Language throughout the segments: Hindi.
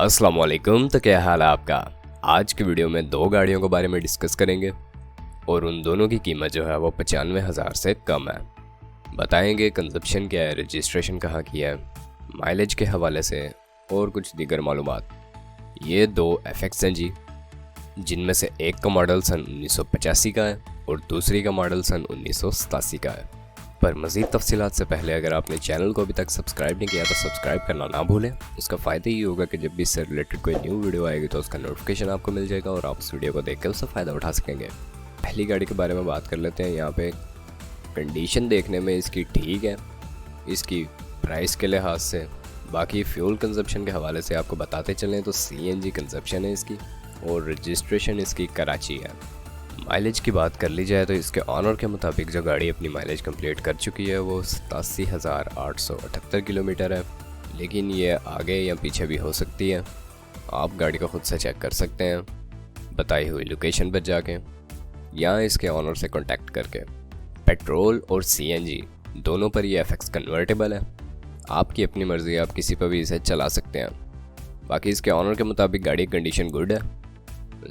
अस्सलाम वालेकुम। तो क्या हाल है आपका। आज की वीडियो में दो गाड़ियों के बारे में डिस्कस करेंगे और उन दोनों की कीमत जो है वो 95,000 से कम है। बताएंगे कंजप्शन क्या है, रजिस्ट्रेशन कहाँ किया है, माइलेज के हवाले से और कुछ दीगर मालूमात। ये दो FX हैं जी, जिनमें से एक का मॉडल सन 1985 का है और दूसरी का मॉडल सन 1987 का है। पर मज़ीद तफसीलात से पहले अगर आपने चैनल को अभी तक सब्सक्राइब नहीं किया तो सब्सक्राइब करना ना भूलें। उसका फ़ायदा ये होगा कि जब भी इससे रिलेटेड कोई न्यू वीडियो आएगी तो उसका नोटिफिकेशन आपको मिल जाएगा और आप उस वीडियो को देख कर उससे फ़ायदा उठा सकेंगे। पहली गाड़ी के बारे में बात कर लेते हैं। यहाँ पे कंडीशन देखने में इसकी ठीक है, इसकी प्राइस के लिहाज से। बाकी फ्यूल कंजप्शन के हवाले से आपको बताते चलें तो CNG कंजप्शन है इसकी और रजिस्ट्रेशन इसकी कराची है। माइलेज की बात कर ली जाए तो इसके ऑनर के मुताबिक जो गाड़ी अपनी माइलेज कंप्लीट कर चुकी है वो 87,878 किलोमीटर है, लेकिन ये आगे या पीछे भी हो सकती है। आप गाड़ी को ख़ुद से चेक कर सकते हैं बताई हुई लोकेशन पर जाके या इसके ऑनर से कांटेक्ट करके। पेट्रोल और CNG दोनों पर ये FX कन्वर्टेबल है, आपकी अपनी मर्ज़ी, आप किसी पर भी इसे चला सकते हैं। बाकी इसके ऑनर के मुताबिक गाड़ी कंडीशन गुड है,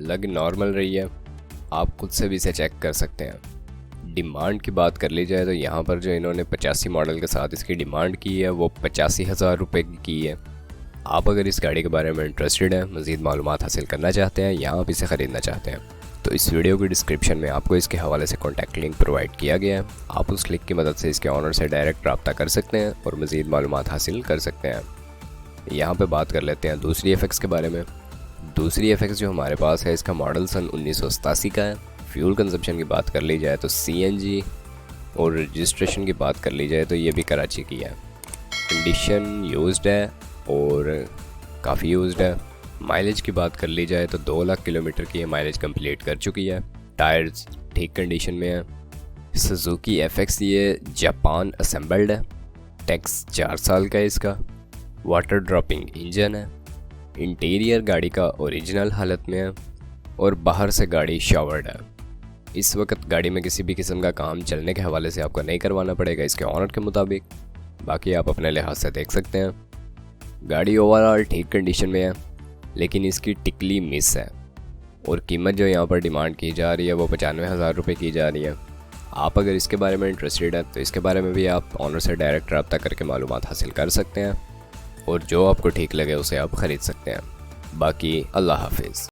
लग नॉर्मल रही है, आप खुद से भी इसे चेक कर सकते हैं। डिमांड की बात कर ली जाए तो यहाँ पर जो इन्होंने 85 मॉडल के साथ इसकी डिमांड की है वो 85,000 रुपये की है। आप अगर इस गाड़ी के बारे में इंटरेस्टेड हैं, मज़ीद मालूमात हासिल करना चाहते हैं या आप इसे ख़रीदना चाहते हैं तो इस वीडियो की डिस्क्रिप्शन में आपको इसके हवाले से कॉन्टैक्ट लिंक प्रोवाइड किया गया है। आप उस लिंक की मदद से इसके ऑनर से डायरेक्ट रब्ता कर सकते हैं और मज़ीद मालूमात हासिल कर सकते हैं। यहाँ पर बात कर लेते हैं दूसरी FX के बारे में। दूसरी FX जो हमारे पास है इसका मॉडल सन 1987 का है। फ्यूल कंजप्शन की बात कर ली जाए तो CNG और रजिस्ट्रेशन की बात कर ली जाए तो ये भी कराची की है। कंडीशन यूज्ड है और काफ़ी यूज्ड है। माइलेज की बात कर ली जाए तो 2 लाख किलोमीटर की ये माइलेज कंप्लीट कर चुकी है। टायर्स ठीक कंडीशन में है। सुजुकी FX ये जापान असेंबल्ड है। टैक्स 4 साल का है इसका। वाटर ड्रॉपिंग इंजन है। इंटीरियर गाड़ी का ओरिजिनल हालत में है और बाहर से गाड़ी शावर्ड है। इस वक्त गाड़ी में किसी भी किस्म का काम चलने के हवाले से आपको नहीं करवाना पड़ेगा इसके ऑनर के मुताबिक। बाकी आप अपने लिहाज से देख सकते हैं। गाड़ी ओवरऑल ठीक कंडीशन में है, लेकिन इसकी टिकली मिस है और कीमत जो यहाँ पर डिमांड की जा रही है वो 95,000 रुपये की जा रही है। आप अगर इसके बारे में इंटरेस्टेड हैं तो इसके बारे में भी आप ऑनर से डायरेक्ट रब्ता करके मालूमात हासिल कर सकते हैं और जो आपको ठीक लगे उसे आप ख़रीद सकते हैं। बाकी अल्लाह हाफिज़।